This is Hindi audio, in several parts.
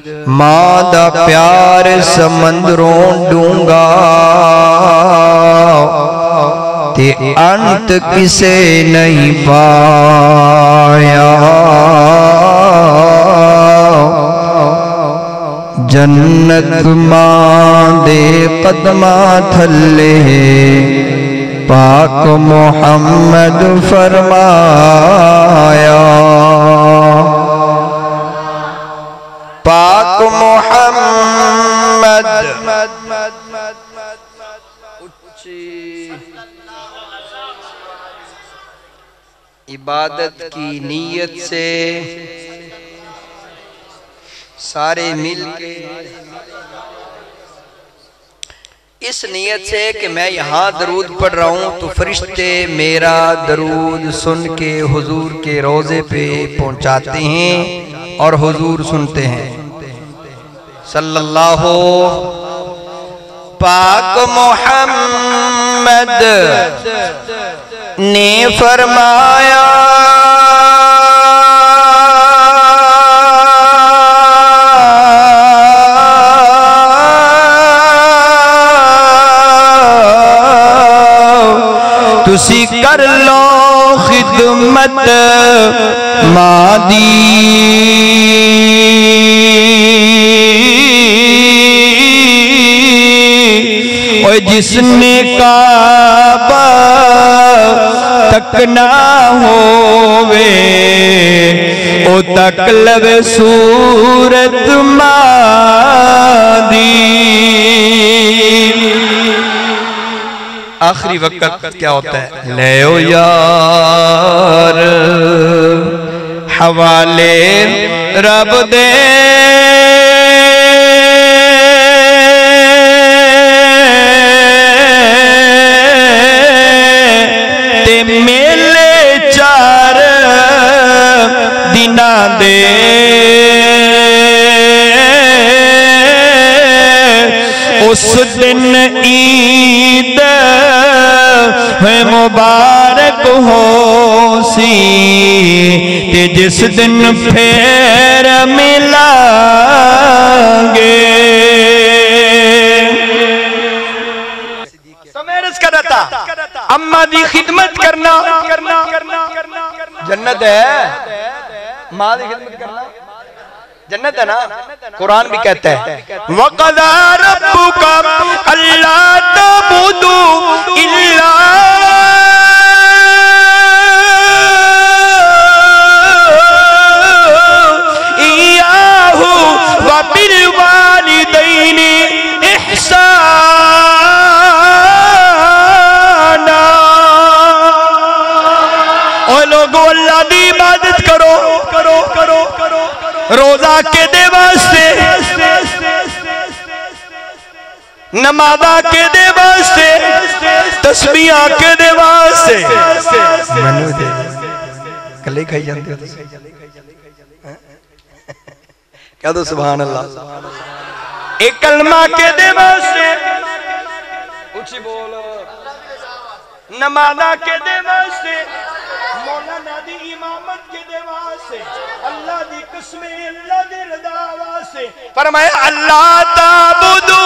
मां दा प्यार समंदरों डूंगा ते अंत किसे नहीं पाया। जन्नत मां दे कदमा थले पाक मोहम्मद फरमाया। पाक मोहम्मद इबादत की नीयत से सारे मिलके इस नीयत से कि मैं यहाँ दरूद पढ़ रहा हूँ तो फरिश्ते मेरा दरूद सुन के हुजूर के रोज़े पे पहुँचाते हैं और हुजूर सुनते हैं। सल्लल्लाहु पाक मोहम्मद ने फरमाया तुसी कर लो खिदमत मां दी ओए जिसने काबा तक ना होवे ओ तक लवे सूरत मां दी। आखिरी वक्त क्या होता है? ले ओ यार हवाले रब दे ते मेले चार दिना दे उस दिन ईद है मुबारक हो सी ते जिस दिन फिर मिलांगे। अम्मा दी खिदमत करना जन्नत है। माँ दी खिदमत करना जन्नत है ना। कुरान भी कहता है वक़ज़ा रब्बुका अल्ला तअबुदू इल्ला इय्याहु व बिल वालिदैनि इहसाना। ओ लोगों अल्लाह दी इबादत करो करो करो करो रोजा के दे वास्ते नमाजा के दे वास्ते तस्बीहां के दे वास्ते मैनू दे कले खाई जाते हो क्या दो सुभान अल्लाह। एक कलमा के दे वास्ते ऊंची बोल नमाजा के दे वास्ते मौलाना दी इमामत के दे वास्ते अल्लाह दी कसम अल्लाह दे रदा वास्ते फरमाया अल्लाह ताबुदू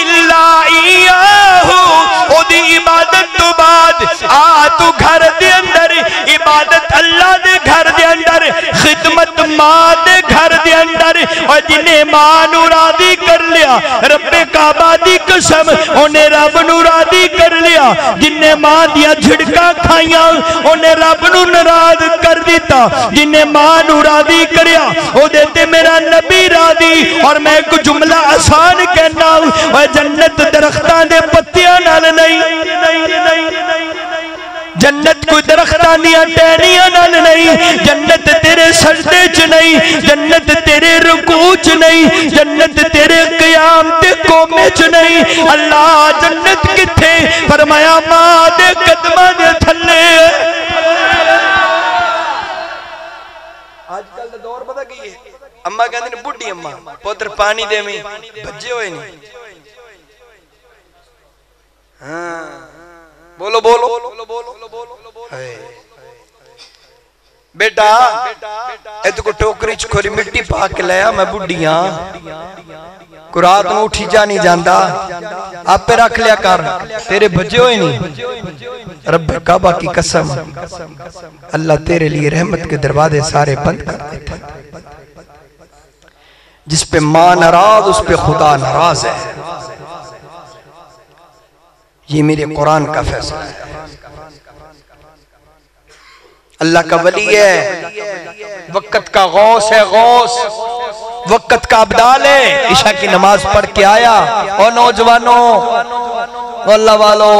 इल्ला इय्याहु। ओदी इबादत तो बाद आ तू घर दे अंदर इबादत अल्लाह दे घर दे अंदर खिदमत मां दे घर दे अंदर और जिन्हें मां नू राजी कर लिया रब्बे काबा दी कसम ओने रब नू राजी कर लिया। जिन्हें मां दियां झिड़का खाइयां ओने रब नू नाराज कर दिता। जिन्हें मां नू राजी करया ओदे ते मेरा नबी राजी। और मैं एक जुमला आसान कहना और जन्नत दरख्तां दे पत्तियां नाल नहीं जन्नत कोई दरख्तां दियां टहनियां नाल नहीं। जन्नत तेरे सजदे च नहीं जन्नत तेरे रुकू च नहीं जन्नत तेरे क़याम ते कोमे च नहीं। अल्लाह जन्नत किथे फरमाया मां दे कदमां दे थल्ले। आजकल दा दौर पता की है अम्मा कहंदी ने बुढ़ी अम्मा पुत्र पानी देवी भज्जे होए नहीं। हाँ बोलो बोलो बोलो बोलो बोलो। बेटा को टोकरी च खोरी मिट्टी पा के लाया, मैं बुढ़िया को रात में उठी जा नहीं जाता, आप पे रख लिया कर, तेरे बजे हुए नहीं। रब काबा की कसम, अल्लाह तेरे लिए रहमत के दरवाजे सारे बंद कर देता। जिस पे मां नाराज उस पे खुदा नाराज है। ये मेरे कुरान का फैसला है। अल्लाह का वली है, वक्त का गौस है, गौस वक्त का अब्दाल है। ईशा की नमाज पढ़ के आया, और नौजवानों अल्लाह वालों,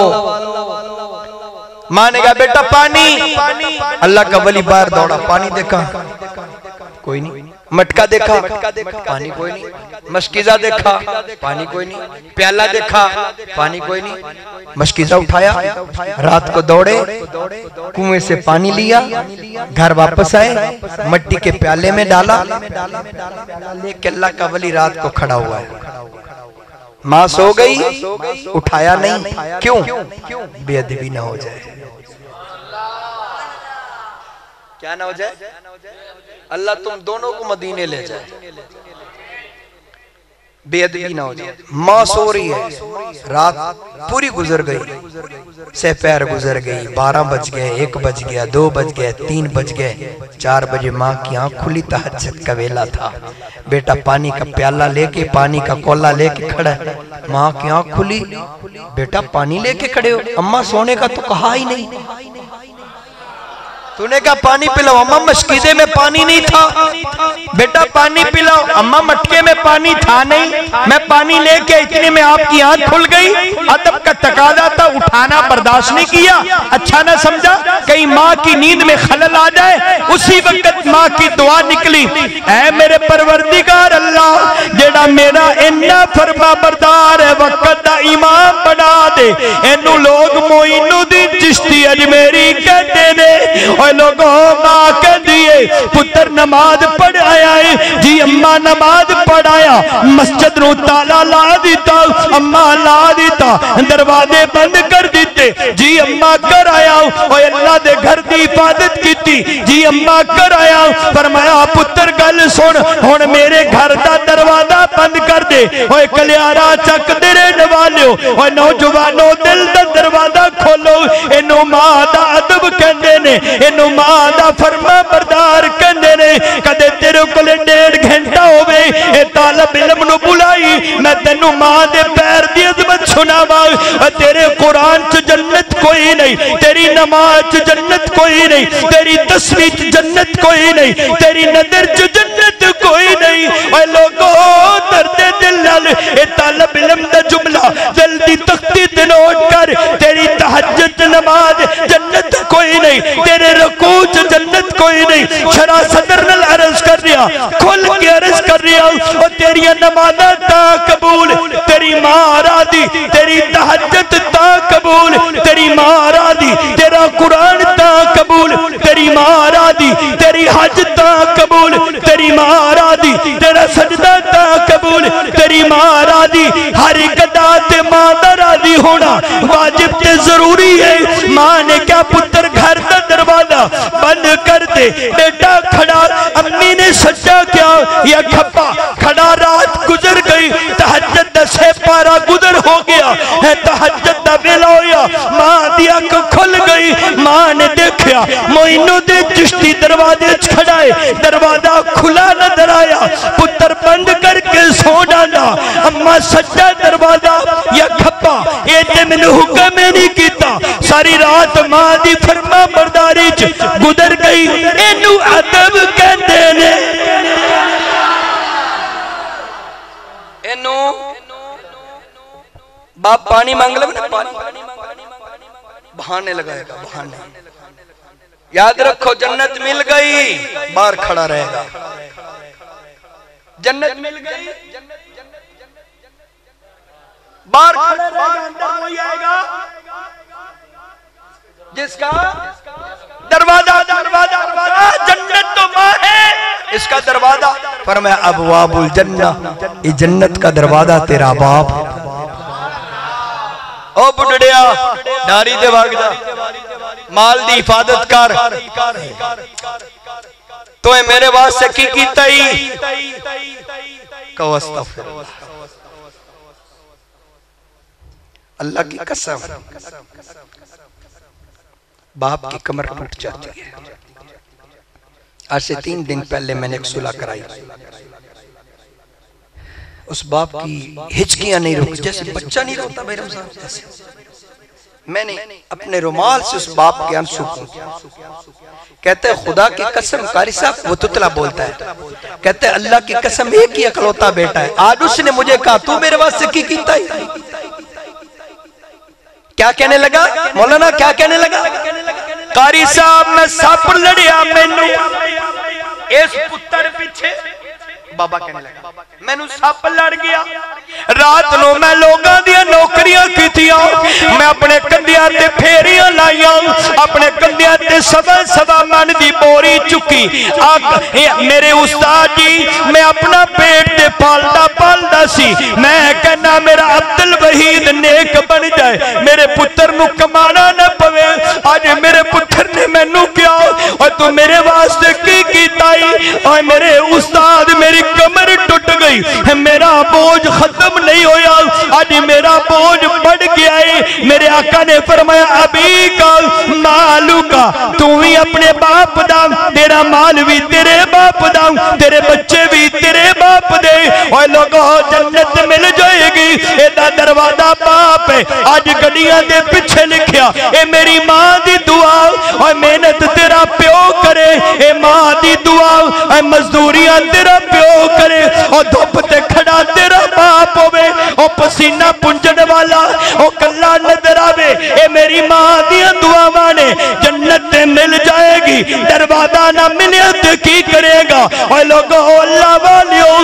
मानेगा बेटा पानी, अल्लाह का वली बाहर दौड़ा, पानी देखा कोई नहीं, मटका देखा पानी कोई नहीं, मशकीजा देखा पानी कोई नहीं, प्याला देखा पानी कोई नहीं। मशकीजा उठाया, रात को दौड़े, कुएं से पानी लिया, घर वापस आए, मट्टी के प्याले में डाला, लेके अल्लाह का वली रात को खड़ा हुआ है। मां सो गई, उठाया नहीं, क्यों? बेअदबी ना हो जाए। क्या ना हो जाए? अल्लाह तुम दोनों को मदीने ले जाए, बेअदबी ना हो जाए। मां सो रही है, रात पूरी गुजर गई, सहपहर गुजर गई, 12 बज गए, 1 बज गया, 2 बज गए, 3 बज गए, 4 बजे मां की आंख खुली, तहज्जुद का वेला था। बेटा पानी का प्याला लेके, पानी का कोला लेके खड़ा है, मां की आंख खुली, बेटा पानी लेके खड़े हो, अम्मा सोने का तो कहा ही नहीं, तूने कहा पानी पिलाओ, अम्मा मशकीदे में पानी नहीं था, बेटा पानी पिलाओ, अम्मा मटके में पानी था नहीं, मैं पानी लेके, इतने में आपकी आंख खुल गई। अदब का तकादा था, उठाना बर्दाश्त नहीं किया, अच्छा ना समझा, कहीं माँ की नींद में खलल आ जाए। उसी वक्त माँ की दुआ निकली, ऐ मेरे परवरदिगार अल्लाह, जेड़ा मेरा इन्ना फरमा बरदार है, वक्त दा इमाम बना दे, इनू लोग मोइनुद्दीन चिश्ती अजमेरी कहते ने। लोगों मां कहती है पुत्र नमाज पढ़ आया है जी, अम्मा नमाज पढ़ाया, मस्जिद नु ताला ला दिता, अम्मा ला दिता, दरवाजे बंद कर दिते जी, अम्मा कर आया, ओए अल्लाह दे घर दी हिफाजत की जी, अम्मा कर आया। फरमाया पुत्र गल सुन, हुण मेरे घर दा दरवाजा बंद कर दे, ओए कलियारा चक दे रहने वालियो, ओए नौजवानों दिल दा दरवाजा खोलो। इनू मां दा अदब कहंदे ने, इनू मां दा फरमा बरदार कहंदे ने। कदे तेरे कोल 1.5 घंटा होवे, ए तालिब इल्म नु बुलाई, मैं तेनू मां दे पैर दी अजमत सुनावां। तेरे कुरान च जन्नत कोई नहीं, तेरी नमाज च जन्नत कोई नहीं, तेरी तस्वीर च जन्नत कोई नहीं, तेरी नजर च जन्नत कोई नहीं। ओए लोगो दर्दे दिल नाल ए तालिब इल्म दा जुमला जल्दी तख्ती ते नोट कर, तेरी तहज्जुद नमाज जन्नत कोई नहीं, तेरे रुकू च जन्नत कोई नहीं। शरा सदर नाल अर्ज कर रिया, खुल के अर्ज कर रिया, ओ तेरी नमाज़ां ता कबूल, तेरी मां रादी, तेरी तहज्जुद ता कबूल, तेरी मां रादी, तेरा कुरान ता कबूल, तेरी मां रादी, तेरी हज ता कबूल, तेरी मां रादी, तेरा सजदा ता कबूल, तेरी मां रादी। हर एक अदा ते मां दा राजी होना वाजिब ते जरूरी है। मां ने क्या पुत्र घर का दरवाजा बंद कर दे, बेटा खड़ा, अम्मी ने सज्जा क्या या खप्पा खड़ा, रात गुजर गई, तहज्जुद दा सहपारा गुजर हो गया है, तहज्जुद दा वेला होया, मां दी अख खुल गई। मां ने देखा मोइनुद्दीन चिश्ती दरवाजे खड़ा है, दरवाजा खुला नजर आया, पुत्र बंद करके सो डाला। अम्मा सज्जा दरवाजा या खप्पा, ये ते मैनू हुक्म नहीं कीता। सारी रात मां दी फरमा बरदारी च गुजर गई, इनू अदब कहंदे ने। इनू बाप पानी मांग ले, बहाने लगाएगा, बहाने। याद रखो जन्नत मिल गई, बाहर खड़ा रहेगा, जन्नत मिल गई, बाहर खड़ा रहेगा, अंदर कोई आएगा जिसका दरवाजा दरवाजा दरवाजा जन्नत तो मां है, इसका दरवाजा फरमाया अबवाबुल जन्ना, ये जन्नत का दरवाजा तेरा बाप। ओ बुढ़ड़िया नारी दे वागदा, माल दी हिफाजत कर, तो मेरे वास्ते की कीता ही कहो अस्तगफिरुल्लाह। अल्लाह की कसम बाप की कमर टूट जाती है। आज से 3 दिन पहले मैंने एक सुलह कराई। उस बाप की हिचकियां नहीं रुकी, जैसे बच्चा नहीं रोता भाई रमजान, जैसे मैंने अपने रुमाल से उस बाप के आंसू कहते हैं खुदा की कसम कारी साहब, वो तुतला बोलता है, कहते हैं अल्लाह की कसम एक ही अकलौता बेटा है। आज उसने मुझे कहा तू मेरे वास्ते की कीता ही। क्या कहने लगा मौलाना, क्या कहने लगा? कारी साहब मैं सप लड़िया मैनू इस पुत्र पीछे, बाबा कहने लगा मैनू सप लड़ गया। रात नो मैं लोगों दी नौकरियां कीतियां, मैं अपने कंधियां ते फेरियां लाइया, अपने कंधियां ते सवा मन दी बोरी चुकी। मेरे उस्ताद जी मैं अपना पेट ते पालदा सी। मैं कहना मेरा अब्दुल वहीद नेक बन जाए, मेरे पुत्र नू कमाना न पवे। आज मेरे पुत्र ने मैनू क्या और तू मेरे वास्ते की कीता और मेरे उस्ताद मेरी कमर टूट गई, मेरा बोझ खत्म नहीं होया, आज मेरा बोझ बढ़ गया है। मेरे आका ने फरमाया अभी का मालू का, तू भी अपने बाप दा, तेरा माल भी तेरे बाप दा, तेरे बच्चे भी तेरे बाप दे, और लोगों जन्नत मिल जाएगी। एदा दरवाजा बाप है। आज गड्डियां दे पीछे लिखिया ए मेरी मां दी दुआ, और मेहनत तेरा प्यो करे, ए मां दी दुआ, मजदूरियां तेरा प्यो करे, और धुप ते खड़ा तेरा बाप होवे, और पसीना पुंजन वाला ओ कल्ला नजर आवे। ए मेरी मां दी दुआवां ने जन्नत मिल जाएगी। दरवाजा ना मिले तो की करेगा? और लोगों अल्लाह वालियों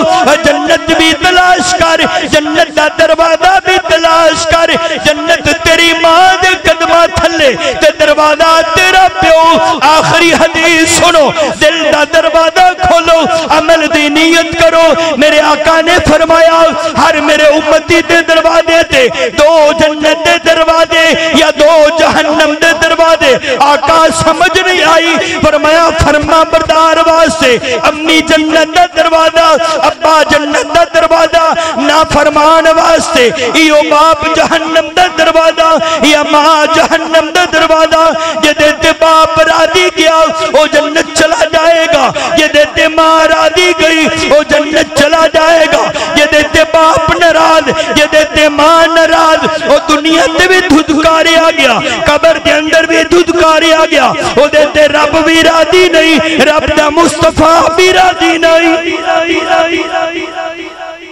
जन्नत भी तलाश कर, जन्नत का दरवाजा भी तलाश कर। जन्नत तेरी मां दे कदमां थल्ले ते दरवाजा तेरा प्यो। आखिरी हदीस सुनो, दिल का दरवाजा खोलो, अमल दी नीयत करो। मेरे आका ने फरमाया हर मेरे उम्मती दे दरवाजे ते 2 जन्नत दे दरवाजे या 2 जहन्नम दे दरवाजे। आका समझ नहीं आई, फरमाया फरमा बरदार वास्ते अम्मी जन्नत दा दरवाजा, अब्बा जन्नत दा दरवाजा, ना फरमान वास्ते इयो बाप जहन्नम दा दरवाजा या मां जहन्नम दा दरवाजा। जेदे ते बाप राजी गया वो जन्नत चला जाएगा, जेदे ते मां राजी गई वो जन्नत चला जाएगा। जेदे ते बाप नाराज, जेदे ते मां नाराज, वो दुनिया ते भी धुदकारे आ गया, कब्र के अंदर भी धुदकारे आ गया। ओदे ते रब भी राजी नहीं, रब दा मुस्तफा भी राजी नहीं।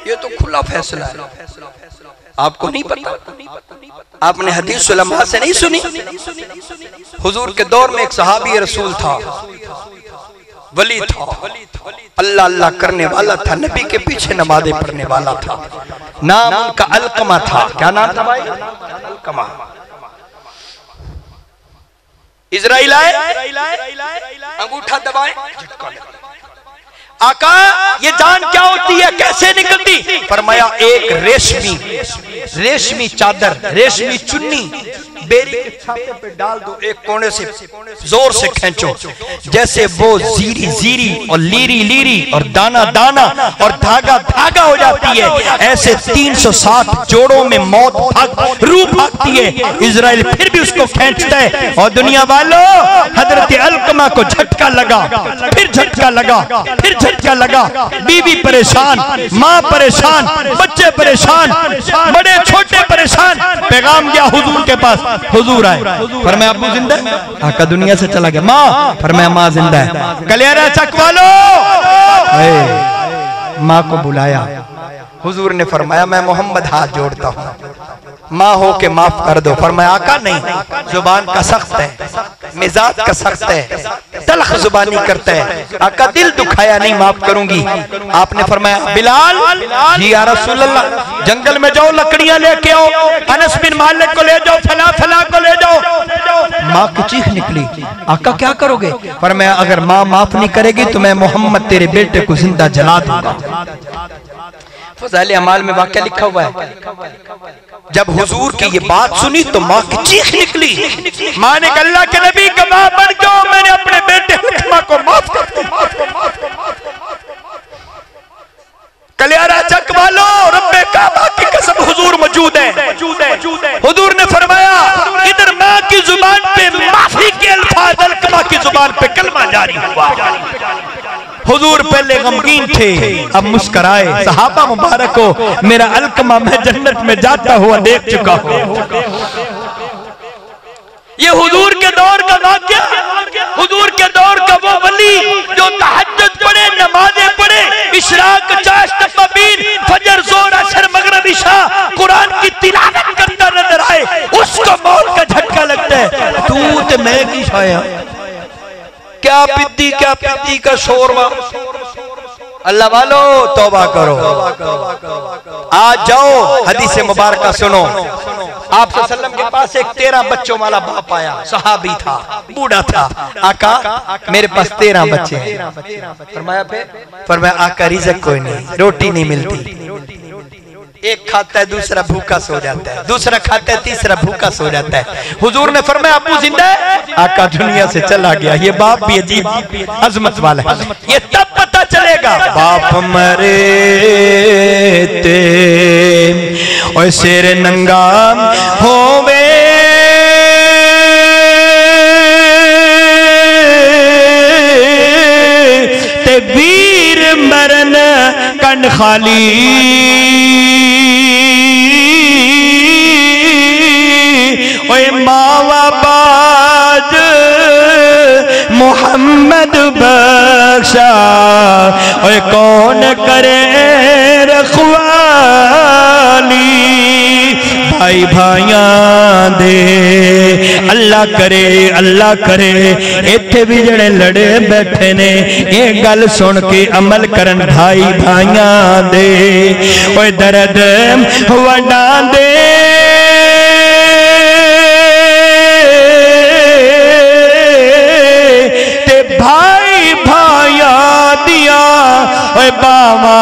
ये तो खुला फैसला है, आपको नहीं पता? आपने हदीस उलमा से नहीं सुनी? हुजूर के दौर में एक सहाबी रसूल था, वली था, अल्लाह अल्लाह करने वाला था, नबी के पीछे नमाज़ें पढ़ने वाला था। नाम उनका अलकमा था। क्या नाम था भाई? अलकमा। इजराइल आए, अंगूठा दबाए, आका ये जान क्या होती है, कैसे निकलती? फरमाया एक रेशमी चादर, रेशमी चुन्नी बेरी के छाते पे डाल दो, एक कोने से जोर से खींचो, जैसे वो जीरी जीरी और लीरी लीरी और दाना दाना और धागा धागा हो जाती है, ऐसे 360 जोड़ों में मौत रूह भागती है। इजराइल फिर भी उसको खींचता है। और दुनिया वालों, हजरत अलकमा को झटका लगा, फिर झटका लगा, फिर झटका लगा। बीवी परेशान, माँ परेशान, बच्चे परेशान, बड़े छोटे परेशान। पैगाम गया हुजूर के पास, हुजूर आए, फरमाया अब्बू जिंदा है? आका दुनिया से चला गया। माँ? फरमाया माँ जिंदा है। गलियारा चकवा लो। माँ को बुलाया, हुजूर ने फरमाया मैं मोहम्मद हाथ जोड़ता हूँ, माँ हो के माफ कर दो। फरमाया आका नहीं, जुबान का सख्त है, मिजाज का सख्त है, तलख जुबानी करता है। आका दिल दुखाया नहीं, माफ करूंगी। आपने फरमाया बिलाल जी या रसूल अल्लाह, जंगल में जाओ, लकड़ियां लेके आओ, अनस बिन मालिक को ले जाओ, फला फला को ले जाओ। माँ की चीख निकली, आका क्या करोगे? फरमाया अगर माँ माफ नहीं करेगी तो मैं मोहम्मद तेरे बेटे को जिंदा जला दूंगा। फज़ाइल अमाल में वाक़या लिखा हुआ है। जब हुजूर की ये बात सुनी तो माँ की चीख निकली, निकली। माँ ने अल्लाह के नबी गवाह बन जाओ, मैंने अपने बेटे हुक्मा को माफ कर दिया। कलियारा चक वालो, रब्बे काबा की कसम हुजूर मौजूद है। हुजूर ने फरमाया इधर माँ की जुबान पे माफी के अल्फाज, अलकमा की जुबान पे कलमा जारी हुआ। हुजूर पहले गमगीन थे, अब मुस्कुराए। सहाबा मुबारक को मेरा अलकमा मैं जन्नत में जाता हुआ देख चुका हूँ। ये हुजूर के दौर का वाक़या, हुजूर के दौर का वो वली जो तहज्जुद पढ़े, नमाजें पढ़े, इशराक, चाश्त, तबीर, फजर, जोर, असर, मगरिब, इशा, कुरान की तिलावत करता नजर आए, उसको मौत का झटका लगता है। तू तो मैं की छाया, क्या पिद्दी का शोरबा। अल्लाह वालो तौबा करो, आज जाओ हदीस मुबारक सुनो। आप सल्लल्लाहु के पास एक 13 बच्चों वाला बाप आया, सहाबी था, बूढ़ा था। आका मेरे पास 13 बच्चे हैं। फरमाया आका रिज़्क़ कोई नहीं, रोटी नहीं मिलती। एक खाता है, दूसरा भूखा सो जाता है, दूसरा खाता है, तीसरा भूखा सो जाता है। हुजूर ने फरमाया अबू जिंदा है? आका दुनिया से चला गया। ये बाप भी अजीब अजमत वाला है। ये तब पता चलेगा बाप मरे ते और शेर नंगा होवे ते वीर मरन कन खाली। ओए मावा बाज मोहम्मद बख्शा, ओए कौन करे रखवाली। भाई भाइयां दे अल्लाह करे। इत्थे भी जड़े लड़े बैठे ने ये गल सुन के अमल करन। भाई भाइयां दे ओए दर्द वंडा दे, भाई भाया दिया ओए बावा,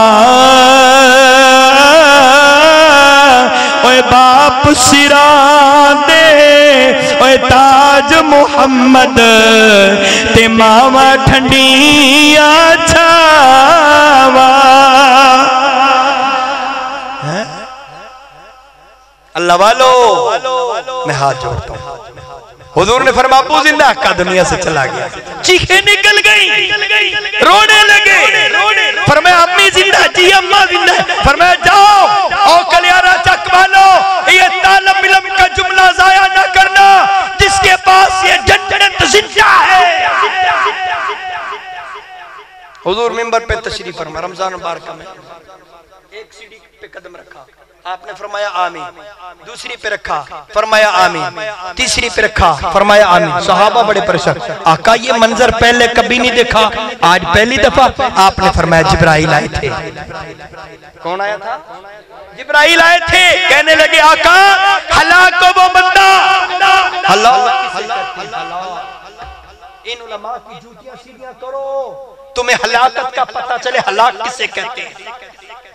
ओए बाप सिरा दे ओए ताज मोहम्मद ते मावा ठंडिया छावा। अल्लाह वालो मैं हाथ जोड़ता हूँ। हुजूर ने फरमाया अबू जिंदा का दुनिया से चला गया। चीखें निकल गई, रोने लगे। फरमाया अम्मी जिंदा? जी अम्मा जिंदा। फरमाया जाओ और कलियारा चक वालो, ये तालब इल्म का जुमला जाया ना करना, जिसके पास ये जन्नत जिंदा है। हुजूर मिंबर पे तशरीफ फरमा, रमजान मुबारक में एक सीढ़ी पे कदम रखा, आपने फरमाया आमीन। दूसरी पे रखा, फरमाया आमीन। तीसरी पे रखा, फरमाया आमीन। सहाबा बड़े परेशान, आका ये मंजर पहले कभी नहीं देखा, आज पहली दफा। आपने फरमाया जिब्राइल आए थे। कौन आया था? जिब्राइल आए थे। कहने लगे आका हलाक को वो बंदा, इन उलमा की जूतियां सीधियां करो, तुम्हें हलाकत का पता चले। हलाक किसे कहते हैं?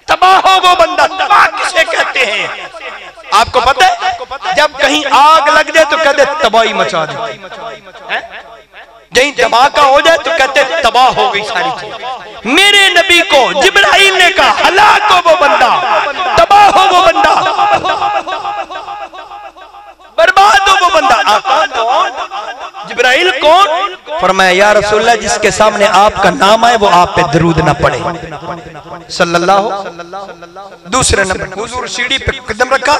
तबाह हो वो बंदा, तबाह किसे कहते हैं? आपको पता है जब कहीं आग लग जाए तो कहते तबाही मचा दे, कहीं धमाका हो जाए तो कहते तबाह हो गई सारी चीज। मेरे नबी को जिब्राइल ने कहा हलाक हो वो बंदा, तबाह हो वो बंदा, बर्बाद हो वो बंदा। आका कौन? जिब्राइल कौन? फरमाया या रसूलल्लाह जिसके सामने आपका नाम आए वो आप पे दरूद ना पड़े सल्लल्लाहु। दूसरे नंबर हुजूर सीढ़ी पे कदम रखा,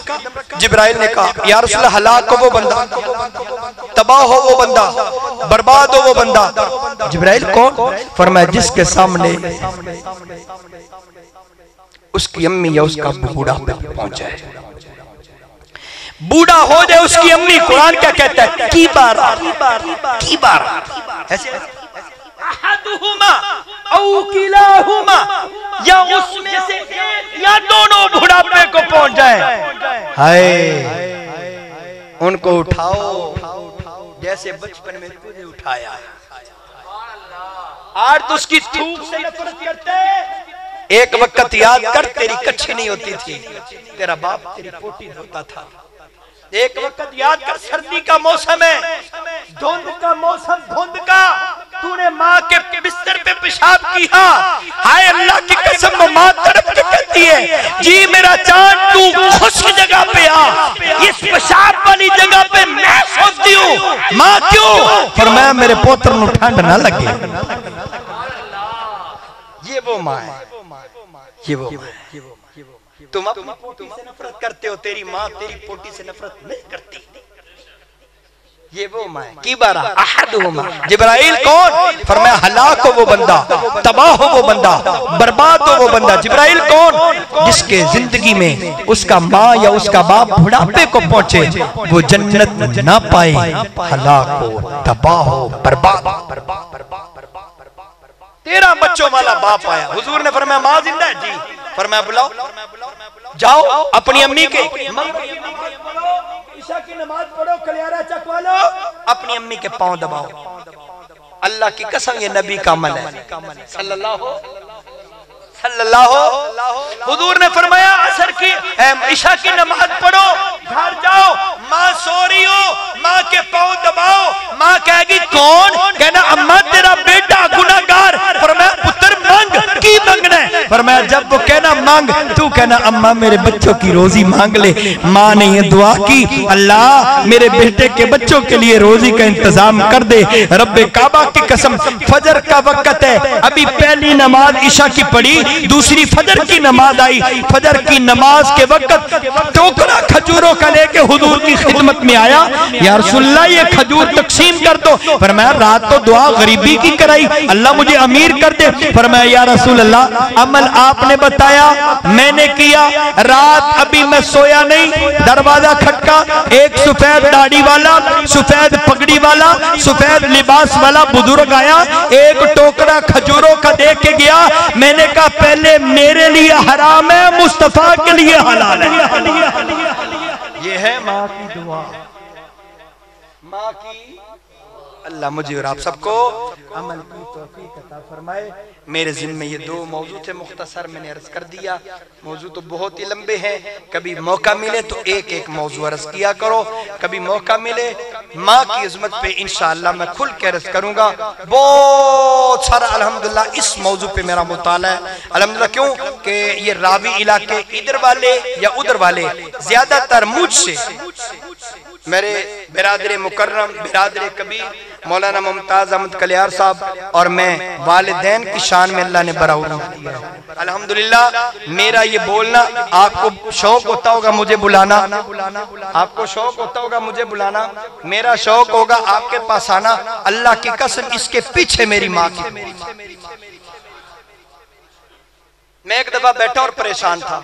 जिब्राइल ने कहा या रसूलल्लाह हलाक हो वो बंदा, तबाह हो वो बंदा, बर्बाद हो वो बंदा। जिब्राइल कौन? फरमाया जिसके सामने उसकी अम्मी या उसका बूढ़ा पहुंचा है, बूढ़ा हो जाए उसकी अम्मी। कुरान क्या कहता है? की बार ऐसे अहदुहुमा औ किलाहुमा, या उसमें से एक या दोनों बुढ़ापे को पहुंच जाए। हाय उनको उठाओ जैसे बचपन में तुझे उठाया। आज तो उसकी थूक से नफरत करते हैं। एक वक्त याद कर तेरी कच्ची नहीं होती थी, तेरा बाप तेरी पोटी धोता था, एक वक्त याद कर, सर्दी का मौसम है, धुंध का मौसम, धुंध का, तूने माँ के बिस्तर पे पेशाब किया। हाय अल्लाह की कसम, माँ तड़प के कहती है जी मेरा चांद तू खुश्क जगह पे आ, इस पेशाब वाली जगह पे मैं सोती हूँ। माँ क्यों? फरमाया मेरे पोत्र ਨੂੰ ठंड ना लगे। ये वो माँ है, ये वो माँ है। तुम अपनी पोटी से नफरत करते हो, तेरी माँ तेरी पोटी से नफरत नहीं करती। ये वो माँ की बारा अहदुहुमा, जिब्राइल कौन? फरमाया हलाक हो वो बंदा, तबाह हो वो बंदा, बर्बाद हो वो बंदा। जिब्राइल कौन? जिसके जिंदगी में उसका माँ या उसका बाप बुढ़ापे को पहुंचे, वो जन्नत ना पाए, हलाक हो, तबाह हो, बर्बाद। 13 बच्चों वाला बाप आया, हुजूर ने फरमाया माँ जिंदा है जी। फरमाया बुलाओ, जाओ अपनी अम्मी के ईशा की नमाज पढ़ो, कलियारा चकवा लो, अपनी अम्मी के पांव दबाओ। अल्लाह की कसम ये नबी का अमल है सल्लल्लाहु। हुजूर ने फरमाया असर की ईशा की नमाज पढ़ो, घर जाओ, माँ सो रही हो, माँ के पांव दबाओ। माँ कहेगी कौन? कहना अम्मा तेरा बेटा गुनाहगार। फरमाया पुत्र मांग, की मांगना है? फरमाया जब वो कहना मांग, तू कहना अम्मा मेरे बच्चों की रोजी मांग ले। माँ ने ये दुआ की, अल्लाह मेरे बेटे के बच्चों के लिए रोजी का इंतजाम कर दे। रब्बे काबा की कसम, फजर का वक्त है, अभी पहली नमाज ईशा की पढ़ी, दूसरी फजर की नमाज आई। फजर की नमाज के वक्त टोकरा खजूरों का लेके हुजूर की खिदमत में आया, या रसूलल्लाह ये खजूर तकसीम कर दो। फरमाया रात तो दुआ गरीबी की कराई, अल्लाह मुझे अमीर कर दे। फरमाया या रसूलल्लाह अमल आपने बताया, मैंने किया, रात अभी मैं सोया नहीं, दरवाजा खटका, एक सफेद दाढ़ी वाला, सफेद पगड़ी वाला, सफेद लिबास वाला बुजुर्ग आया, एक टोकरा खजूरों का दे के गया। मैंने कहा पहले मेरे लिए हराम है, मुस्तफा के लिए हलाल है। ये है माँ की दुआ, माँ की। अल्लाह मुझे और आप सबको अमल की तौफीक अता फरमाए। मेरे ज़िम्मे ये 2 मौजू थे, मुख्तसर मैंने अर्ज कर दिया। मौजू तो बहुत ही लंबे हैं, कभी मौका मिले तो एक एक मौजू अर्ज किया करो, कभी मौका मिले माँ की इज़्ज़त पे इंशाअल्लाह मैं खुल के अर्ज करूंगा। बहुत सारा अल्हम्दुलिल्लाह इस मौजू पे मेरा मुताला है अल्हम्दुलिल्लाह। क्यों कि ये रावी इलाके इधर वाले या उधर वाले ज्यादातर मुझसे, मेरे बिरादरे मुकर्रम, बिरादरे कबीर मौलाना मुमताज अहमद कलियार साहब और मैं, वालिदैन की शान में अल्लाह ने बराऊना दिया अल्हम्दुलिल्लाह। मेरा ये बोलना, आपको शौक होता होगा मुझे बुलाना, आपको शौक होता होगा मुझे बुलाना, मेरा शौक होगा आपके पास आना। अल्लाह की कसम इसके पीछे मेरी माँ की। मैं एक दफा बैठा और परेशान था,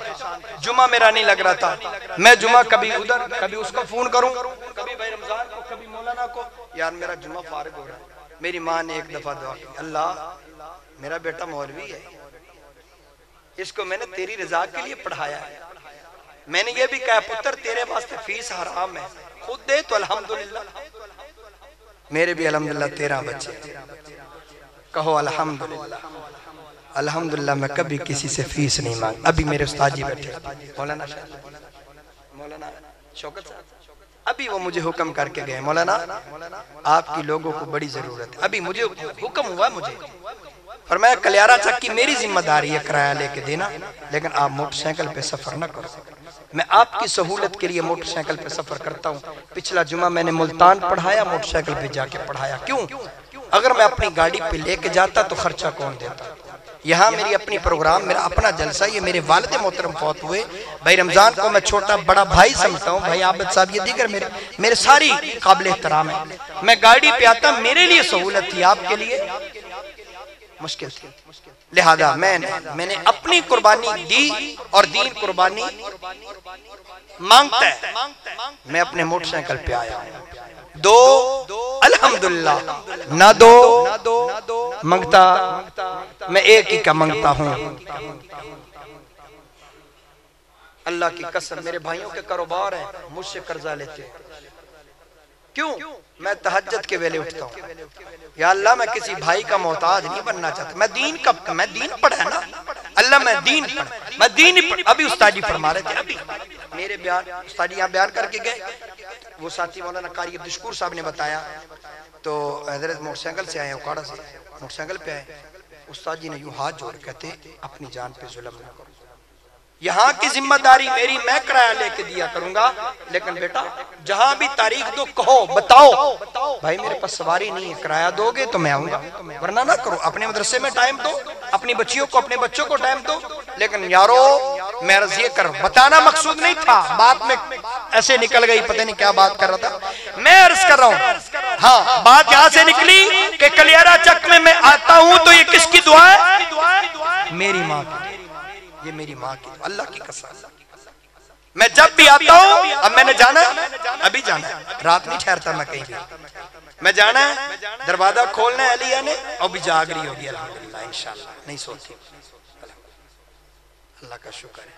जुमा मेरा नहीं लग रहा था। मैं जुमा कभी उधर, कभी उसको फोन करूं, कभी भाई रमजान को, कभी मौलाना को, यार मेरा जुमा फारिग हो रहा है। मेरी माँ ने एक दफा दुआ की, अल्लाह मेरा बेटा मौलवी है, इसको मैंने तेरी रजा के लिए पढ़ाया है। मैंने ये भी कहा पुत्र तेरे वास्ते फीस हराम है, खुद दे तो अल्हम्दुलिल्लाह। मेरे भी अल्हम्दुलिल्लाह 13 बच्चे, कहो अल्हम्दुलिल्लाह। अल्हम्दुलिल्लाह मैं कभी किसी से फीस नहीं मांग। अभी मेरे उस्ताद जी बैठे मौलाना शौकत साहब, अभी वो मुझे हुक्म करके गए, मौलाना आपकी लोगों को बड़ी जरूरत है। अभी मुझे हुक्म हुआ, मुझे फरमाया कलियारा चक की मेरी जिम्मेदारी है किराया लेके देना, लेकिन आप मोटरसाइकिल पे सफर न करो। मैं आपकी सहूलत के लिए मोटरसाइकिल पे सफर करता हूँ। पिछला जुमा मैंने मुल्तान पढ़ाया, मोटरसाइकिल पे जाके पढ़ाया। क्यों? अगर मैं अपनी गाड़ी पे लेके जाता तो खर्चा कौन देता? यहाँ मेरी अपनी प्रोग्राम, मेरा अपना जलसा। ये मेरे वालिद मोहतरम फौत हुए, भाई रमजान को मैं छोटा बड़ा भाई समझता हूँ, भाई आबिद साहब ये दीगर मेरे सारी काबिल एहतराम है। मैं गाड़ी पे आता, मेरे लिए सहूलत थी, आपके लिए मुश्किल थी, लिहाजा मैंने अपनी कुर्बानी दी और दीन कुर्बानी मांगता है। मैं अपने मोटरसाइकिल पे आया, दो अल्हम्दुलिल्लाह, ना दो मंगता, मैं एक ही का मंगता हूँ। अल्लाह की कसम मेरे भाइयों के कारोबार है, मुझसे कर्जा लेते हैं। क्यों? मैं तहज्जुद के वेले उठता हूँ, या अल्लाह मैं किसी भाई का मोहताज नहीं बनना चाहता। मैं दीन पढ़ा है ना अल्लाह, मैं दीन पढ़ा। मैं दीन अभी उस्ताद जी फरमा रहे थे, अभी मेरे बयान उस्ताद जी यहाँ बयान करके गए, वो साथी मौलाना कारी अब्दुल साहब ने बताया, तो हजरत मोटरसाइकिल से आए, उकाड़ा से मोटरसाइकिल पे आए, उस्ताद जी ने यूं हाथ जोड़ कहते अपनी जान पे जुल्म ना करो, यहाँ की जिम्मेदारी मेरी, मैं किराया लेके दिया करूंगा, लेकिन बेटा जहां भी तारीख दो कहो बताओ भाई मेरे पास सवारी नहीं है, किराया दोगे तो मैं आऊंगा, वरना ना करो। अपने मदरसे में टाइम दो, अपनी बच्चियों को अपने बच्चों को टाइम दो, लेकिन यारो मैं अर्ज ये कर बताना मकसूद नहीं था, बात में ऐसे निकल गई, पता नहीं क्या बात कर रहा था, मैं अर्ज कर रहा हूँ। हाँ, बात यहाँ से निकली कि कलियारा चक में मैं आता हूँ तो ये किसकी दुआ है? मेरी माँ की, ये मेरी माँ की, अल्लाह की कसम। मैं जब भी आता हूँ, अब मैंने जाना, अभी जाना है, रात नहीं ठहरता मैं कहीं भी, मैं जाना है, दरवाजा खोलना है अलिया ने, और भी जाग रही होगी अल्हम्दुलिल्लाह, इंशाल्लाह नहीं सोती, अल्लाह का शुक्र है,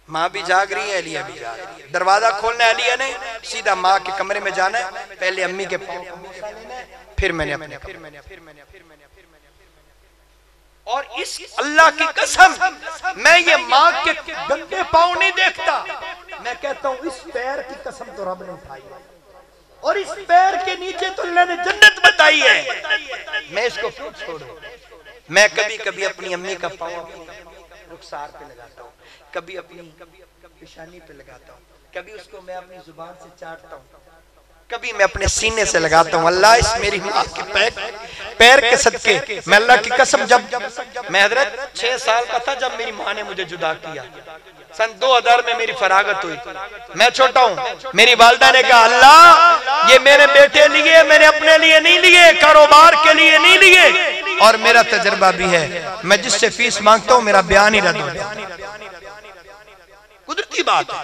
माँ भी जाग रही है, अलिया भी जाग रही है। दरवाजा खोलना है अलिया ने, सीधा माँ के कमरे में जाना है, पहले अम्मी के फिर मैंने और इस अल्लाह की कसम मैं ये माँ के गंदे पाँव नहीं देखता, मैं कहता हूँ इस पैर की कसम तो रब ने उठाई है, और इस पैर के नीचे तो अल्लाह ने जन्नत बताई है, मैं इसको क्यों छोड़ूं? मैं कभी कभी अपनी अम्मी का पाँव रुखसार पे लगाता हूँ, कभी अपनी पेशानी पे लगाता हूँ, कभी उसको मैं अपनी जुबान से चाटता हूँ, कभी मैं अपने सीने से लगाता हूँ। अल्लाह इस मेरी माँ के पैर के सदके, मैं अल्लाह की कसम, जब मैं हजरत 6 साल का था जब मेरी माँ ने मुझे जुदा किया, सन 2000 में मेरी फरागत हुई, मैं छोटा हूँ, मेरी वालिदा ने कहा अल्लाह ये मेरे बेटे लिए, मैंने अपने लिए नहीं लिए, कारोबार के लिए नहीं लिए, और मेरा तजर्बा भी है, मैं जिससे फीस मांगता हूँ मेरा बयान ही रद्द हो जाता है, कुदरती बात है।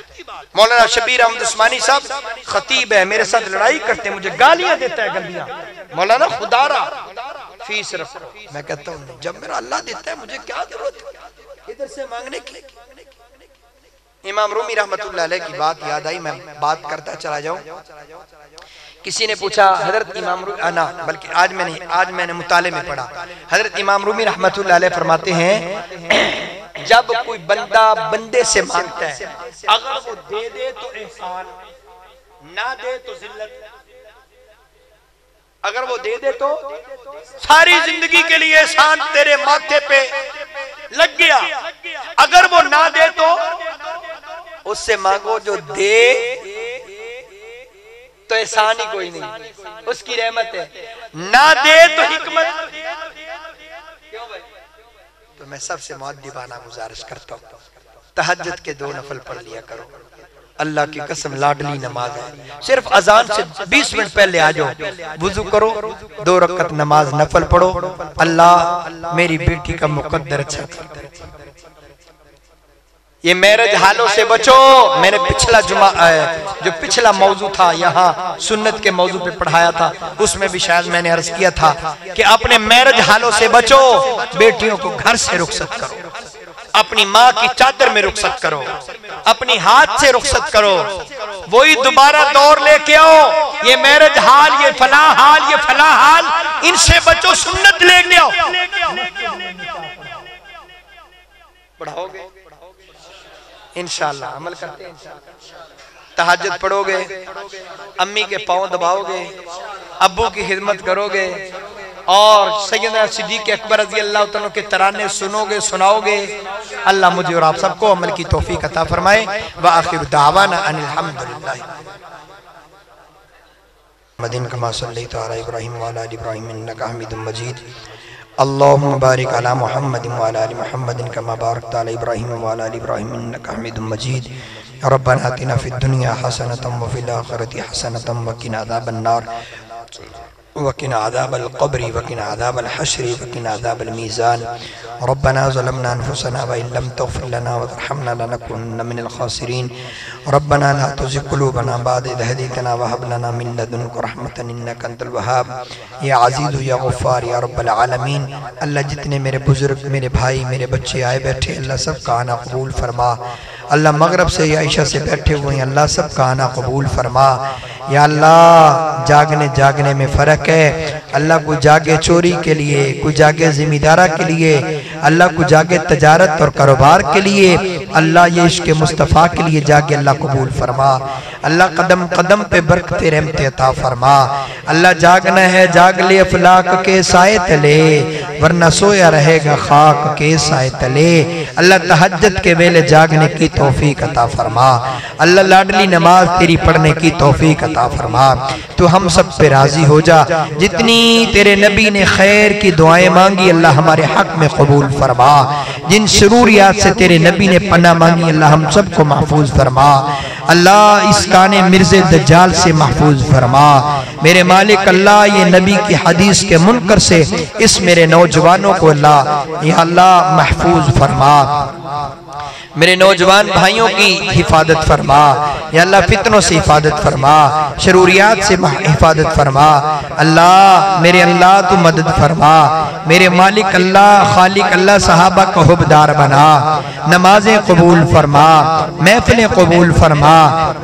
मौलाना शबीर अहमद उस्मानी साहब खतीब है, मेरे साथ लड़ाई करते हैं, मुझे गालियां देता है, गंदियां, मौलाना खुदारा फीस रखो, मैं कहता हूँ जब मेरा अल्लाह देता है मुझे क्या जरूरत है इधर से मांगने की। इमाम रूमी रहमतुल्लाह अलैह की बात याद आई, मैं बात करता चला जाऊं। किसी ने पूछा हजरत इमाम ना, बल्कि आज मैंने मुताले में पढ़ा, हजरत इमाम रूमी रहमतुल्लाह अलैह फरमाते हैं जब कोई बंदा बंदे से मांगता है, अगर वो दे दे तो एहसान, ना दे तो जिल्लत, अगर वो दे दे तो सारी जिंदगी के लिए एहसान तेरे माथे पे लग गया, अगर वो ना दे तो उससे मांगो जो दे तो एहसान ही कोई नहीं, उसकी रहमत है, ना दे तो हिकमत। क्यों भाई? तो मैं सबसे मुअद्दिबाना गुजारिश करता हूँ तहज्जुद के 2 नफल पढ़ लिया करो, अल्लाह की कसम लाडली नमाज है, सिर्फ अजान से 20 मिनट पहले आ जाओ, वुजू करो, 2 रकअत नमाज नफल पढ़ो, अल्लाह मेरी बेटी का मुकद्दर अच्छा कर दे। ये मेरज हालों से बचो, मैंने पिछला जुमा जो पिछला मौजू था यहाँ सुन्नत के मौजू पे पढ़ाया था, उसमें भी शायद मैंने अर्ज किया था कि अपने मेरज हालों से बचो, बेटियों को घर से रुखसत करो, अपनी माँ की चादर में रुखसत करो, अपनी हाथ से रुखसत करो, वही दोबारा दौर लेके आओ, ये मेरज हाल, ये फला हाल, ये फला हाल, इनसे बचो, सुन्नत लेके आओ। पढ़ाओगे इंशाअल्लाह, अमल करते हैं इंशाअल्लाह, तहज्जुद पढ़ोगे, अम्मी के पांव दबाओगे, अब्बू की खिदमत करोगे, और सैयदना सिद्दीक़ अकबर रज़ी अल्लाह तआला के तराने सुनोगे, सुनाओगे। अल्लाह मुझे और आप सबको अमल की तौफीक अता फरमाए। व आखिर दावाना अनिल हम्दुलिल्लाह मदीन कमा सल्लैतु अला इब्राहीम व अला इब्राहीम इन्नका हमीदुम मजीद। अल्लाहुम्मा बारिक अला मुहम्मदिन व अला आलि मुहम्मदिन कमा बारकता अला इब्राहीम व अला आलि इब्राहीम इन्नका हमीदुम मजीद। रब्बना आतिना फिद दुनिया हसनतम व फिल आखिरति हसनतम व किना अज़ाबन नार वकिना अज़ाबल क़ब्रि वकिना अज़ाबल हश्रि वकिना अज़ाबल मीज़ान। रब्बना ज़लमना अनफुसना व इन लम तग़फिर लना व तरहमना लनकुनन्ना मिनल ख़ासिरीन। रब्बना ला तुज़िग़ क़ुलूबना बअद इज़ हदयतना व हब लना मिन लदुनका रहमतन इन्नका अंतल वहाब। या अज़ीज़ या गफ़्फ़ार या रब्बल आलमीन। अल्लाह जितने मेरे बुजुर्ग, मेरे भाई, मेरे बच्चे आए बैठे, अल्लाह सबका आना कबूल फरमा। अल्लाह मगरब से या ईशा से बैठे हुए हैं, अल्लाह सबका आना कबूल फरमा। या अल्लाह जागने जागने में फ़र्क फ़र्क है। अल्लाह को जागे चोरी के लिए, कोई जागे जिम्मेदारा के लिए, अल्लाह को जागे तजारत और कारोबार के लिए, अल्लाह ये इश्क मुस्तफ़ा के लिए जागे। अल्लाह कबूल फरमा। अल्लाह कदम कदम पे बरकते रहमते अता फरमा। अल्लाह जागना है जाग ले अफलाक के साए तले, वरना सोया रहेगा खाक के साए तले। अल्लाह तहज्जुद के वेले जागने की तौफीक अता फरमा। अल्लाह लाडली नमाज तेरी पढ़ने की तौफीक अता फरमा। तो हम सब पे राजी हो जा। जितनी तेरे नबी ने खैर की दुआएं मांगी अल्लाह हमारे हक में कबूल फरमा। जिन शुरूरियात से तेरे नबी ने पनाह मांगी अल्लाह हम सबको महफूज फरमा। अल्लाह इस काने मिर्ज़े दज्जाल से महफूज फरमा। मेरे मालिक अल्लाह ये नबी की हदीस के मुनकर से इस मेरे नौजवानों को अल्लाह या अल्लाह महफूज फरमा। मेरे नौजवान भाइयों की हिफाजत फरमा या अल्लाह, फितनों से हिफाजत फरमा, शरूरियात से हिफाजत फरमा। अल्लाह मेरे अल्लाह तू मदद फरमा। मेरे मालिक अल्लाह खालिक अल्लाह सहाबा का हुबदार बना। नमाजें कबूल फरमा, महफिलें कबूल फरमा।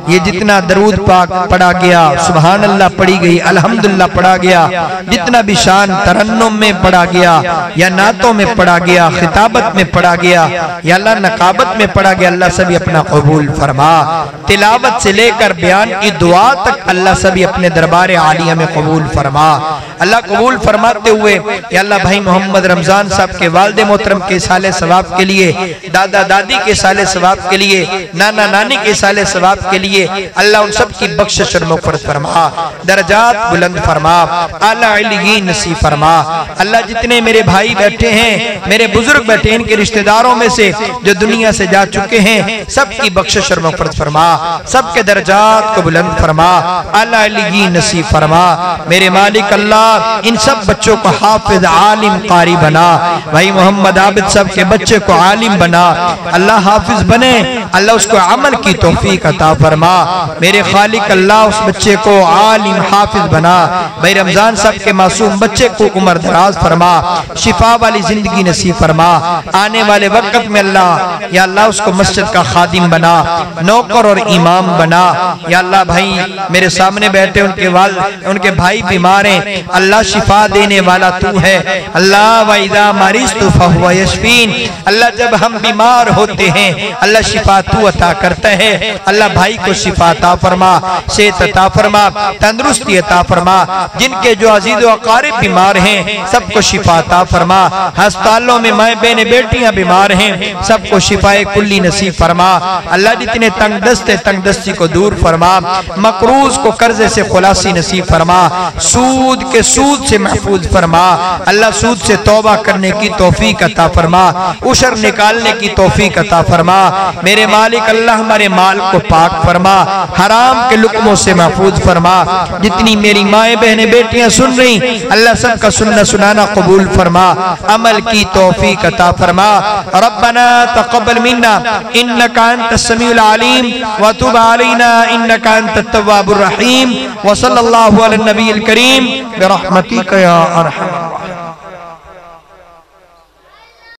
ये जितना दरूद पाक पढ़ा गया, सुबहान अल्लाह पढ़ी गई, अल्हम्दुलिल्लाह पढ़ा गया, जितना भी शान तरन्नुम में पढ़ा गया या नातों में पढ़ा गया, खिताबत में पढ़ा गया या अल्लाह नकाबत में पढ़ा गया, अल्लाह सभी अपना कबूल फरमा। तिलावत से लेकर बयान की दुआ तक अल्लाह सभी अपने दरबार आलिया में कबूल फरमा। अल्लाह कबूल फरमाते हुए या अल्लाह भाई मोहम्मद रमजान साहब के वालिद मोहतरम के साले सवाब के लिए, दादा दादी के साले सवाब के लिए, नाना नानी के साले सवाब के लिए अल्लाह उन सब की बख्शिश और मग़फ़िरत फरमा, दर्जात बुलंद फरमा, आला इल्लियीन नसीब फरमा। अल्लाह जितने मेरे भाई बैठे हैं, मेरे बुजुर्ग बैठे, इनके रिश्तेदारों में से जो दुनिया से जा चुके हैं, सबकी बख्शिश और मग़फ़िरत फरमा, सबके दर्जात को बुलंद फरमा, आला इल्लियीन नसीब फरमा। मेरे मालिक अल्लाह इन सब बच्चों को हाफिज आलिम कारी बना। भाई मोहम्मद आबिद साहब के बच्चे को आलिम बना, अल्लाह हाफिज बने, अल्लाह उसको अमल की तौफीक अता फरमा। मेरे खालिक अल्लाह उस बच्चे को आलिम हाफिज बना। भाई रमजान साहब के मासूम बच्चे को उम्र दराज फरमा, शिफा वाली जिंदगी नसीब फरमा। आने वाले वक्त में अल्लाह या अल्लाह उसको मस्जिद का खादिम बना, नौकर और इमाम बना। या अल्लाह भाई मेरे सामने बैठे उनके भाई बीमार हैं, अल्लाह शिफा देने वाला तू है। अल्लाह वाइदा मरीज़ तू फहुवा यशफीन। अल्लाह जब हम बीमार होते हैं अल्लाह शिफा तू अता करता है। अल्लाह भाई को शिफा अता फरमा, सेहत अता फरमा, तंदुरुस्ती अता फरमा। जिनके जो अजीज व अकारिब बीमार हैं सबको शिफा अता फरमा। अस्पतालों में माए बहने बेटियां बीमार हैं, सबको शिफाए कुल्ली नसीब फरमा। अल्लाह जितने तंगदस्त है तंगदस्ती को दूर फरमा, मकरूज को कर्जे से खुलासी नसीब फरमा, सूद के सूद से महफूज फरमा। अल्लाह सूद से तौबा करने की तौफीक अता फरमा, उशर निकालने की तौफीक अता फरमा। मेरे मालिक अल्लाह हमारे माल को पाक फरमा, हराम के लुक्मों से महफूज फरमा। जितनी मेरी माए बहने बेटियां सुन रही अल्लाह सबका सुनना सुनाना कबूल फरमा, अमल की तौफीक अता फरमा। रब्बना तक़ब्बल मिन्ना इन्नका अंतस समीउल अलीम व तुब अलैना इन्नका अंतत तव्वाबुर रहीम व सल्लल्लाहु अला नबील करीम बिरहमतिका या अरहम।